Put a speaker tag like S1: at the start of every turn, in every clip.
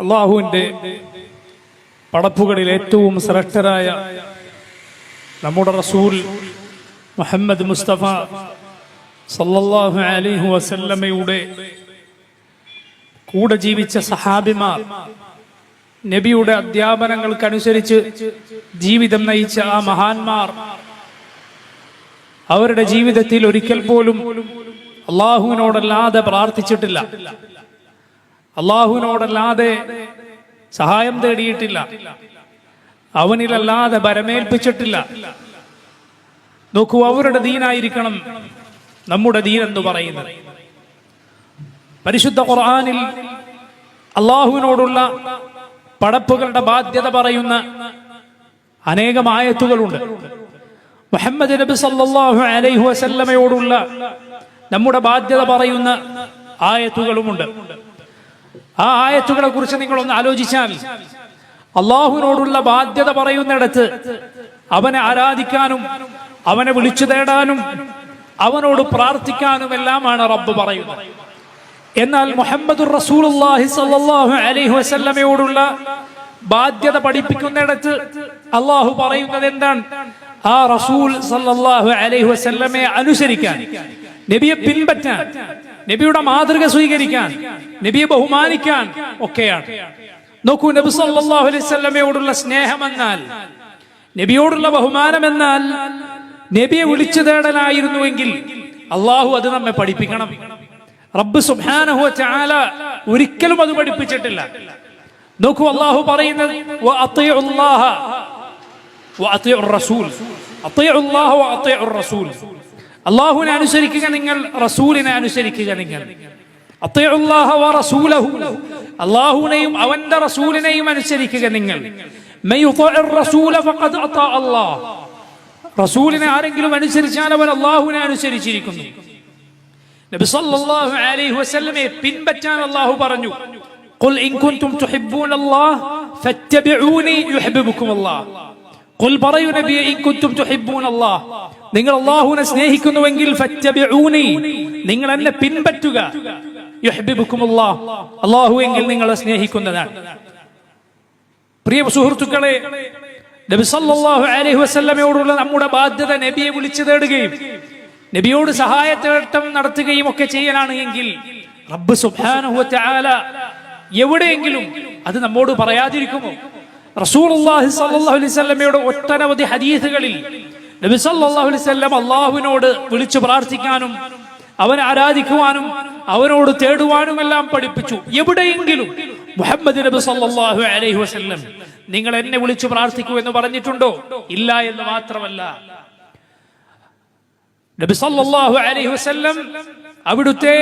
S1: അള്ളാഹുവിൻ്റെ പടപ്പുകളിൽ ഏറ്റവും ശ്രേഷ്ഠരായ നമ്മുടെ റസൂൽ മുഹമ്മദ് മുസ്തഫ സല്ലല്ലാഹു അലൈഹി വസല്ലമയുടെ കൂടെ ജീവിച്ച സഹാബിമാർ, നബിയുടെ അധ്യാപനങ്ങൾക്കനുസരിച്ച് ജീവിതം നയിച്ച ആ മഹാന്മാർ അവരുടെ ജീവിതത്തിൽ ഒരിക്കൽ പോലും അള്ളാഹുവിനോടല്ലാതെ പ്രാർത്ഥിച്ചിട്ടില്ല, അള്ളാഹുവിനോടല്ലാതെ സഹായം തേടിയിട്ടില്ല, അവനിലല്ലാതെ ഭരമേൽപ്പിച്ചിട്ടില്ല. നോക്കൂ, അവരുടെ ദീനായിരിക്കണം നമ്മുടെ ദീൻ എന്ന് പറയുന്നത്. പരിശുദ്ധ ഖുർആനിൽ അള്ളാഹുവിനോടുള്ള പടപ്പുകളുടെ ബാധ്യത പറയുന്ന അനേകം ആയത്തുകളുണ്ട്. മുഹമ്മദ് നബി സല്ലല്ലാഹു അലൈഹി വസല്ലമയോടുള്ള നമ്മുടെ ബാധ്യത പറയുന്ന ആയത്തുകളുമുണ്ട്. ആ ആയത്തുകളെ കുറിച്ച് നിങ്ങളൊന്ന് ആലോചിച്ചാൽ, അള്ളാഹുവിനോടുള്ള ബാധ്യത പറയുന്നിടത്ത് അവനെ ആരാധിക്കാനും അവനെ വിളിച്ചു തേടാനും അവനോട് പ്രാർത്ഥിക്കാനും എല്ലാമാണ് റബ്ബ് പറയുന്നത്. എന്നാൽ മുഹമ്മദുർ റസൂലുള്ളാഹി സ്വല്ലല്ലാഹു അലൈഹി വസല്ലമയോടുള്ള ബാധ്യത പഠിപ്പിക്കുന്നിടത്ത് അള്ളാഹു പറയുന്നത് എന്താണ്? ആ റസൂൽ സല്ലല്ലാഹു അലൈഹി വസല്ലമയെ അനുസരിക്കാൻ, നബിയെ പിൻപറ്റാൻ, നബിയുടെ മാതൃക സ്വീകരിക്കാൻ, നബിയെ ബഹുമാനിക്കാൻ ഒക്കെയാണ്. നോക്കൂ, നബി സല്ലല്ലാഹു അലൈഹി വസല്ലമയോടുള്ള സ്നേഹമെന്നാൽ, നബിയോടുള്ള ബഹുമാനമെന്നാൽ നബിയെ വിളിച്ചു തേടലായിരുന്നുവെങ്കിൽ അള്ളാഹു അത് നമ്മെ പഠിപ്പിക്കണം. റബ്ബ് സുബ്ഹാനഹു വ തആല ഒരിക്കലും അത് പഠിപ്പിച്ചിട്ടില്ല. നോക്കൂ, അള്ളാഹു പറയുന്നത് വഅതിഉല്ലാഹ വഅതിഉർ റസൂൽ, അതിഉല്ലാഹ വഅതിഉർ റസൂൽ, അള്ളാഹുവിനെ അനുസരിക്കുക നിങ്ങൾ, റസൂലിനെ അനുസരിക്കുക നിങ്ങൾ. അതിഉല്ലാഹ വറസൂലഹു, അള്ളാഹുവിനെയും അവന്റെ റസൂലിനെയും അനുസരിക്കുക നിങ്ങൾ. മയുതിഉർ റസൂല ഫഖദ് അതാ അല്ലാഹ്, റസൂലിനെ ആരെങ്കിലും അനുസരിച്ചാൽ അവൻ അള്ളാഹുവിനെ അനുസരിച്ചിരിക്കുന്നു. നബി സല്ലല്ലാഹു അലൈഹി വസല്ലമയെ പിൻപറ്റാൻ അള്ളാഹു പറഞ്ഞു, ഖുൽ ഇൻ കുൻതും തുഹിബ്ബൂനല്ലാഹ് ഫത്തബിഊനി യുഹിബ്ബുകുമുല്ലാഹ്. ഖുൽ പറയൂ നബിയേ, ഇൻ കുൻതും തുഹിബ്ബൂനല്ലാഹ്, നിങ്ങൾ അള്ളാഹുവിനെ സ്നേഹിക്കുന്നുവെങ്കിൽ ഫത്തബിഊനി, നിങ്ങൾ എന്നെ പിൻപറ്റുക, യുഹിബ്ബുകുമുല്ലാഹ്, അള്ളാഹു എങ്കിൽ നിങ്ങളെ സ്നേഹിക്കുന്നതാണ്. പ്രിയ സുഹൃത്തുക്കളെ, നബി സല്ലല്ലാഹു അലൈഹി വസല്ലമയോടുള്ള നമ്മുടെ ബാധ്യത നബിയെ വിളിച്ചു തേടുകയും നബിയോട് സഹായത്തേട്ടം നടത്തുകയും ഒക്കെ ചെയ്യലാണ് എങ്കിൽ റബ്ബ് സുബ്ഹാനഹു വ തആല എവിടെയെങ്കിലും അത് നമ്മോട് പറയാതിരിക്കുമോ? റസൂലുള്ളാഹി സ്വല്ലല്ലാഹു അലൈഹി വസല്ലമയുടെ ഒട്ടനവധി ഹദീസുകളിൽ നബി സല്ലല്ലാഹു അലൈഹി വസല്ലം അള്ളാഹുവിനോട് വിളിച്ചു പ്രാർത്ഥിക്കാനും അവനെ ആരാധിക്കുവാനും അവനോട് തേടുവാനും എല്ലാം പഠിപ്പിച്ചു. എവിടെയെങ്കിലും മുഹമ്മദ് നബി സല്ലല്ലാഹു അലൈഹി വസല്ലം നിങ്ങൾ എന്നെ വിളിച്ചു പ്രാർത്ഥിക്കൂ എന്ന് പറഞ്ഞിട്ടുണ്ടോ? ഇല്ല എന്ന് മാത്രമല്ല, നബി സല്ലല്ലാഹു അലൈഹി വസല്ലം അവിടുത്തെ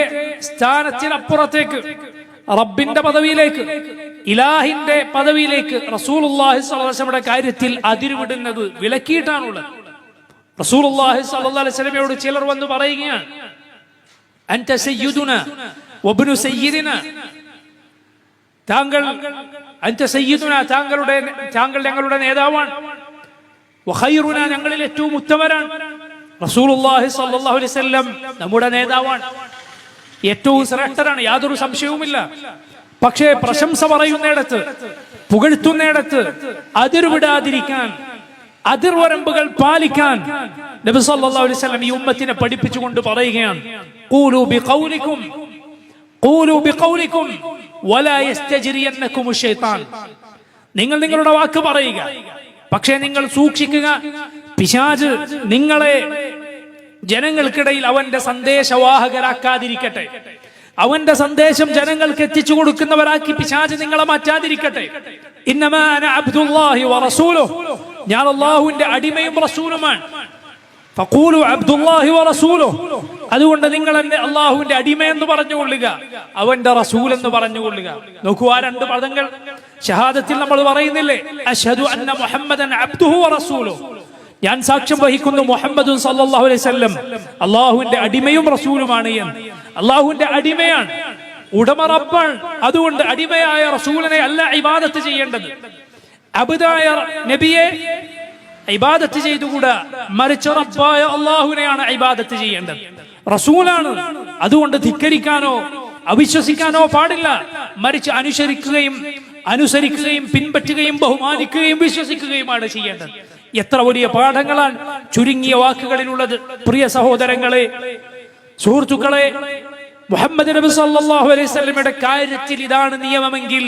S1: സ്ഥാനത്തിനപ്പുറത്തേക്ക്, റബ്ബിന്റെ പദവിയിലേക്ക്, ഇലാഹിന്റെ പദവിയിലേക്ക് റസൂലുള്ളാഹി സ്വല്ലല്ലാഹു അലൈഹി വസല്ലമയുടെ കാര്യത്തിൽ അതിരുവിടുന്നത് വിലക്കിയിട്ടാണുള്ളത്. റസൂലുള്ളാഹി സ്വല്ലല്ലാഹു അലൈഹി വസല്ലമയോട് ചിലർ വന്ന് പറയുകയാണ്, അൻത സയ്യിദുനാ വബ്നു സയ്യിദിനാ, താങ്കൾ അൻത സയ്യിദുനാ, താങ്കൾ ഞങ്ങളുടെ നേതാവാണ്, വഖൈറുനാ, ഞങ്ങളിൽ ഏറ്റവും ഉത്തമരാണ്. റസൂലുള്ളാഹി സ്വല്ലല്ലാഹു അലൈഹി വസല്ലം നമ്മുടെ നേതാവാണ്, ഏറ്റവും ശ്രേഷ്ഠരാണ്, യാതൊരു സംശയവുമില്ല. പക്ഷേ പ്രശംസ പറയുന്നിടത്ത്, പുകഴ്ത്തുന്നിടത്ത് അതിർവിടാതിരിക്കാൻ, അതിർവരമ്പുകൾ പാലിക്കാൻ നബി സല്ലല്ലാഹു അലൈഹി വസല്ലം ഈ ഉമ്മത്തിനെ പഠിപ്പിച്ചുകൊണ്ട് പറയുകയാണ്, ഖൂലു ബിഖൗലികും ഖൂലു ബിഖൗലികും വലാ യസ്തജ്രിയന്നകുമുശ് ശൈത്താൻ, നിങ്ങൾ നിങ്ങളുടെ വാക്ക് പറയുക, പക്ഷേ നിങ്ങൾ സൂക്ഷിക്കുക, പിശാച് നിങ്ങളെ ജനങ്ങൾക്കിടയിൽ അവന്റെ സന്ദേശവാഹകരാക്കാതിരിക്കട്ടെ, അവന്റെ സന്ദേശം ജനങ്ങൾക്ക് എത്തിച്ചു കൊടുക്കുന്നവരാക്കി പിശാച് നിങ്ങളെ മാറ്റാതിരിക്കട്ടെ. ഇന്നമാ അന അബ്ദുല്ലാഹി വറസൂലുഹു, ഞാൻ അല്ലാഹുവിന്റെ അടിമയും റസൂലുമാണ്. ഫഖൂലു അബ്ദുല്ലാഹി വറസൂലുഹു, അതുകൊണ്ട് നിങ്ങൾ എന്നെ അല്ലാഹുവിന്റെ അടിമ എന്ന് പറഞ്ഞുകൊള്ളുക, അവന്റെ റസൂൽ എന്ന് പറഞ്ഞുകൊള്ളുക. നോക്കൂ, ആ രണ്ട് പദങ്ങൾ ഷഹാദത്തിൽ നമ്മൾ പറയുന്നില്ലേ, അശ്ഹദു അന്ന മുഹമ്മദൻ അബ്ദുഹു വറസൂലുഹു, ഞാൻ സാക്ഷ്യം വഹിക്കുന്നു മുഹമ്മദുൻ സല്ലല്ലാഹു അലൈഹി വസല്ലം അല്ലാഹുവിന്റെ അടിമയും റസൂലുമാണ് എന്ന്. അല്ലാഹുവിന്റെ അടിമയാണ്, ഉടമ റബ്ബാണ്. അതുകൊണ്ട് അടിമയായ റസൂലിനെ അല്ല ഇബാദത്ത് ചെയ്യേണ്ടത്, അബ്ദായ നബിയെ ഇബാദത്ത് ചെയ്തുകൂടാ, മറിച്ച് റബ്ബായ അല്ലാഹുവിനെയാണ് ഇബാദത്ത് ചെയ്യേണ്ടത്. റസൂലാണ്, അതുകൊണ്ട് ധിക്കരിക്കാനോ അവിശ്വസിക്കാനോ പാടില്ല, മറിച്ച് അനുസരിക്കുകയും അനുസരിക്കുകയും പിൻപറ്റുകയും ബഹുമാനിക്കുകയും വിശ്വസിക്കുകയുമാണ് ചെയ്യേണ്ടത്. എത്ര വലിയ പാഠങ്ങളാണ് ചുരുങ്ങിയ വാക്കുകളിലുള്ളത്. പ്രിയ സഹോദരങ്ങളെ, സുഹൃത്തുക്കളെ, മുഹമ്മദ് നബി സല്ലല്ലാഹു അലൈഹി വസല്ലമയുടെ കാര്യത്തിൽ ഇതാണ് നിയമമെങ്കിൽ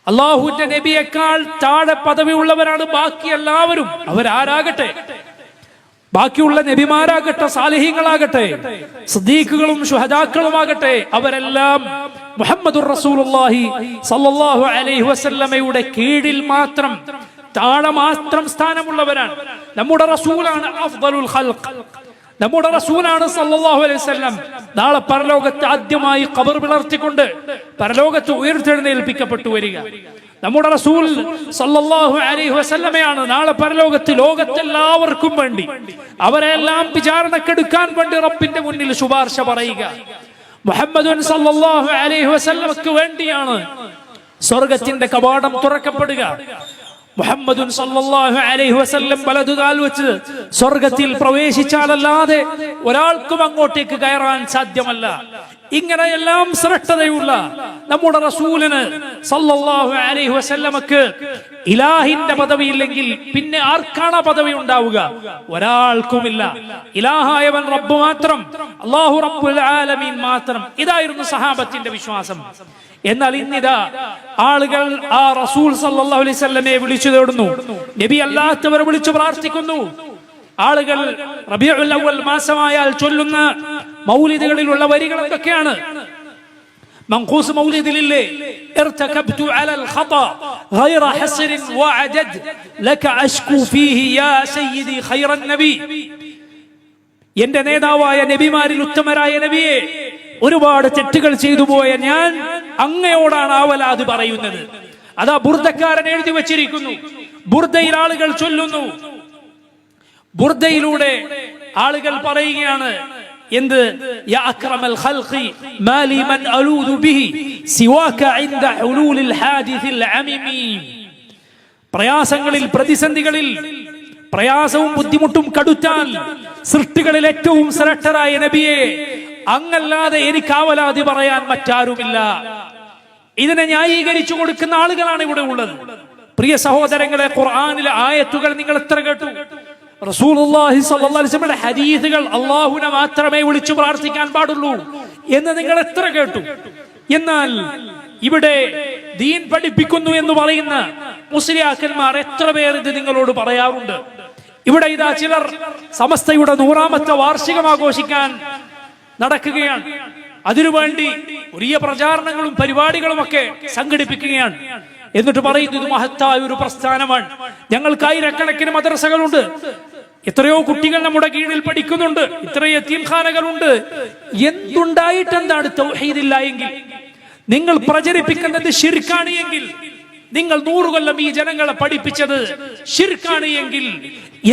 S1: അല്ലാഹുവിന്റെ നബിയേക്കാൾ താഴെ പദവി ഉള്ളവരാണ് ബാക്കി എല്ലാവരും. അവരാരാകട്ടെ, ബാക്കിയുള്ള നബിമാരാകട്ടെ, സാലിഹീങ്ങളാകട്ടെ, സിദ്ദീഖുകളും ശുഹദാക്കളുമാകട്ടെ, അവരെല്ലാം മുഹമ്മദുർ റസൂലുള്ളാഹി സല്ലല്ലാഹു അലൈഹി വസല്ലമയുടെ കീഴിൽ മാത്രം, താഴെ മാത്രം സ്ഥാനമുള്ളവരാണ്. നമ്മുടെ റസൂലാണ് അഫ്ദലുൽ ഖൽഖ്. നമ്മുടെ റസൂലാണ് സല്ലല്ലാഹു അലൈഹി വസല്ലം നാളെ പരലോകത്ത് ആദ്യമായി ഖബർ പിളർത്തിക്കൊണ്ട് പരലോകത്ത് ഉയർത്തെഴുന്നേൽപ്പിക്കപ്പെട്ടു വരിക. നമ്മുടെ റസൂൽ സല്ലല്ലാഹു അലൈഹി വസല്ലമയാണ് നാളെ പരലോകത്ത് ലോകത്തെല്ലാവർക്കും വേണ്ടി, അവരെല്ലാം വിചാരണക്കെടുക്കാൻ വേണ്ടി റബ്ബിന്റെ മുന്നിൽ ശുപാർശ പറയുക. മുഹമ്മദുൻ സല്ലല്ലാഹു അലൈഹി വസല്ലമക്ക് വേണ്ടിയാണ് സ്വർഗത്തിന്റെ കവാടം തുറക്കപ്പെടുക. മുഹമ്മദുൻ സല്ലല്ലാഹു അലൈഹി വസല്ലം വലതുകാൽ വെച്ച് സ്വർഗത്തിൽ പ്രവേശിച്ചാലല്ലാതെ ഒരാൾക്കും അങ്ങോട്ടേക്ക് കയറാൻ സാധ്യമല്ല. ഇങ്ങനെയെല്ലാം ശ്രേഷ്ഠതയുള്ള നമ്മുടെ റസൂലിന് സല്ലല്ലാഹു അലൈഹി വസല്ലമക്ക് ഇലാഹിന്റെ പദവിയില്ലെങ്കിൽ പിന്നെ ആർക്കാണ് പദവി ഉണ്ടാവുക? ഒരാൾക്കുമില്ല. ഇലാഹായവൻ റബ്ബ് മാത്രം, അല്ലാഹു റബ്ബുൽ ആലമീൻ മാത്രം. ഇതായിരുന്നു സഹാബത്തിന്റെ വിശ്വാസം. എന്നാൽ ഇന്നിതാ ആളുകൾ ആ റസൂൽ സല്ലല്ലാഹു അലൈഹി വസല്ലമയെ വിളിച്ചു തേടുന്നു, നബി അല്ലാത്തവരെ വിളിച്ചു പ്രാർത്ഥിക്കുന്നു. ആളുകൾ റബീഉൽ അവ്വൽ മാസമായാൽ ചൊല്ലുന്ന മൗലിദുകളിലുള്ള വരികൾ എന്തൊക്കെയാണ്? മൻഖൂസ് മൗലിദിലില്ലേ, ഇർതകബ്തു അലൽ ഖതാ ഗൈറ ഹസ്രിൻ വഅദദ് ലക അശ്കു ഫീഹി യാ സയ്യിദി ഖൈറൻ നബി. എന്റെ നേതാവായ നബിമാരിൽ ഉത്തമരായ നബിയെ, ഒരുപാട് തെറ്റുകൾ ചെയ്തു പോയ ഞാൻ അങ്ങയോടാണ് ആവലാതി പറയുന്നത്. അതാ ബുർദക്കാരൻ എഴുതി വച്ചിരിക്കുന്നു. ബുർദയിൽ ആളുകൾ ചൊല്ലുന്നു. ബുർദയിലൂടെ ആളുകൾ പറയുകയാണ് എന്ത്? യാ അക്രമൽ ഖൽഖി മാലി മൻ അലൂദു ബിഹി സിവാക ഇൻദ ഹുലൂലിൽ ഹാദിസിൽ അമിമി. പ്രയാസങ്ങളിൽ, പ്രതിസന്ധികളിൽ, പ്രയാസവും ബുദ്ധിമുട്ടും കടുത്താൽ സൃഷ്ടികളിൽ ഏറ്റവും ശ്രേഷ്ഠരായ നബിയെ, അങ്ങല്ലാതെ എനിക്ക് ആവലാതി പറയാൻ മറ്റാരുമില്ല. ഇതിനെ ന്യായീകരിച്ചു കൊടുക്കുന്ന ആളുകളാണ് ഇവിടെ ഉള്ളത്. പ്രിയ സഹോദരങ്ങളെ, ഖുർആനിലെ ആയത്തുകൾ നിങ്ങൾ എത്ര കേട്ടു? റസൂലുള്ളാഹി സ്വല്ലല്ലാഹു അലൈഹി വസല്ലമയുടെ ഹദീസുകൾ അല്ലാഹുവിനെ മാത്രമേ വിളിച്ചു പ്രാർത്ഥിക്കാൻ പാടുള്ളൂ എന്ന് നിങ്ങൾ എത്ര കേട്ടു? എന്നാൽ ഇവിടെ ദീൻ പഠിപ്പിക്കുന്നു എന്ന് പറയുന്ന മുസ്ലിയാക്കന്മാർ എത്ര പേർ ഇത് നിങ്ങളോട് പറയാറുണ്ട്? ഇവിടെ ഇതാ ചിലർ സമസ്തയുടെ 100ാമത്തെ വാർഷികം ആഘോഷിക്കാൻ നടക്കുകയാണ്. അതിനുവേണ്ടി വലിയ പ്രചാരണങ്ങളും പരിപാടികളും ഒക്കെ സംഘടിപ്പിക്കുകയാണ്. എന്നിട്ട് പറയുന്നത് ഇത് മഹത്തായ ഒരു പ്രസ്ഥാനമാണ്, ഞങ്ങൾക്ക് ആയിരക്കണക്കിന് മദ്രസകളുണ്ട്, എത്രയോ കുട്ടികൾ നമ്മുടെ കീഴിൽ പഠിക്കുന്നുണ്ട്, ഇത്രയോ യതീംഖാനകളുണ്ട്. എന്തുണ്ടായിട്ട് എന്താണ് തൗഹീദില്ല എങ്കിൽ? നിങ്ങൾ പ്രചരിപ്പിക്കുന്നത് ശിർക്കാണ് എങ്കിൽ, നിങ്ങൾ 100 കൊല്ലം ഈ ജനങ്ങളെ പഠിപ്പിച്ചത് ശിർക്കാണ് എങ്കിൽ,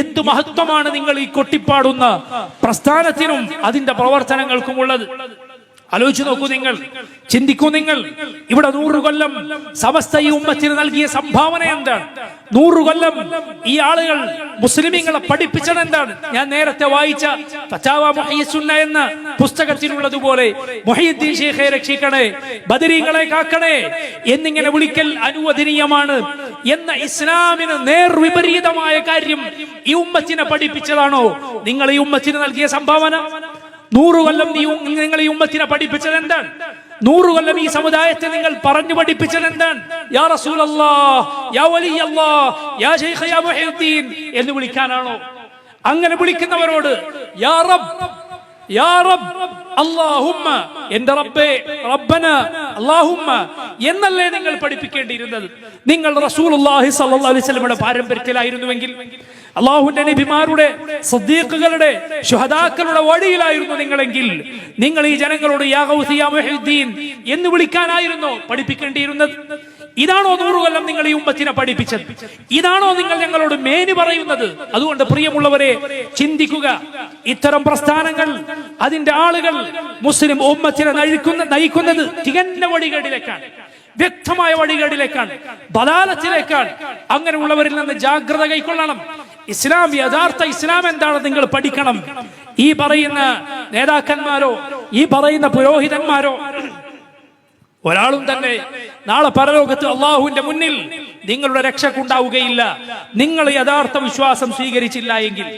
S1: എന്തു മഹത്വമാണ് നിങ്ങൾ ഈ കൊട്ടിപ്പാടുന്ന പ്രസ്ഥാനത്തിനും അതിന്റെ പ്രവർത്തനങ്ങൾക്കും ഉള്ളത്? ആലോചിച്ചു നോക്കൂ, നിങ്ങൾ ചിന്തിക്കൂ. നിങ്ങൾ ഇവിടെ 100 കൊല്ലം സമസ്ത ഈ ഉമ്മത്തിന് നൽകിയ സംഭാവന എന്താണ്? 100 കൊല്ലം ഈ ആളുകൾ മുസ്ലിമീങ്ങളെ പഠിപ്പിച്ചത് എന്താണ്? ഞാൻ നേരത്തെ വായിച്ച ഫതാവ മുഹയ്യിസുന്ന എന്ന പുസ്തകത്തിലുള്ളതുപോലെ മുഹയ്യിദ്ദീൻ ശൈഖെ രക്ഷിക്കണേ, ബദരീങ്ങളെ കാക്കണേ എന്നിങ്ങനെ വിളിക്കൽ അനുവദനീയമാണ് എന്ന ഇസ്ലാമിന് നേർവിപരീതമായ കാര്യം ഈ ഉമ്മത്തിനെ പഠിപ്പിച്ചതാണോ നിങ്ങൾ ഈ ഉമ്മത്തിന് നൽകിയ സംഭാവന? 100 കൊല്ലം നിങ്ങൾ ഈ ഉമ്മത്തിനെ പഠിപ്പിച്ചത് എന്താണ്? 100 കൊല്ലം ഈ സമുദായത്തെ നിങ്ങൾ പറഞ്ഞു പഠിപ്പിച്ചത് എന്താണ്? യാ റസൂലല്ലാഹ്, യാ വലിയല്ലാഹ്, യാ ശൈഖ്, യാ മുഹയ്യിദ്ദീൻ എന്ന് വിളിക്കാനാണോ? അങ്ങനെ വിളിക്കുന്നവരോട് യാ റബ്ബ്, യാ റബ്ബ്, അല്ലാഹുമ്മ, എന്റെ റബ്ബേ, റബ്ബന, അല്ലാഹുമ്മ എന്നല്ലേ നിങ്ങൾ പഠിപ്പിക്കേണ്ടിയിരുന്നത്? നിങ്ങൾ റസൂലുള്ളാഹി സ്വല്ലല്ലാഹു അലൈഹി വസല്ലമയുടെ പാരമ്പര്യത്തിലായിരുന്നുവെങ്കിൽ, അല്ലാഹുവിന്റെ നബിമാരുടെ, സിദ്ദീഖുകളുടെ, ശുഹദാക്കളുടെ വഴിയിലായിരുന്നു നിങ്ങളെങ്കിൽ, നിങ്ങൾ ഈ ജനങ്ങളോട് യാ ഗൗസ്, യാ മുഹയ്യിദ്ദീൻ എന്ന് വിളിക്കാനായിരുന്നോ പഠിപ്പിക്കേണ്ടിയിരുന്നത്? ഇതാണോ 100 കൊല്ലം നിങ്ങൾ ഈ ഉമ്മത്തിനെ പഠിപ്പിച്ചത്? ഇതാണോ നിങ്ങൾ ഞങ്ങളോട് മേനി പറയുന്നത്? അതുകൊണ്ട് പ്രിയമുള്ളവരെ, ചിന്തിക്കുക. ഇത്തരം പ്രസ്ഥാനങ്ങൾ, അതിന്റെ ആളുകൾ മുസ്ലിം ഉമ്മത്തിനെ നയിക്കുന്നത് തികഞ്ഞ വഴികേടിലേക്കാണ്, വ്യക്തമായ വഴികേടിലേക്കാണ്, ദലാലത്തിലേക്കാണ്. അങ്ങനെയുള്ളവരിൽ നിന്ന് ജാഗ്രത കൈക്കൊള്ളണം. ഇസ്ലാം, യഥാർത്ഥ ഇസ്ലാം എന്താണ് നിങ്ങൾ പഠിക്കണം. ഈ പറയുന്ന നേതാക്കന്മാരോ ഈ പറയുന്ന പുരോഹിതന്മാരോ ഒരാളും തന്നെ നാളെ പരലോകത്ത് അള്ളാഹുവിന്റെ മുന്നിൽ നിങ്ങളുടെ രക്ഷക്കുണ്ടാവുകയില്ല നിങ്ങൾ യഥാർത്ഥ വിശ്വാസം സ്വീകരിച്ചില്ല എങ്കിൽ.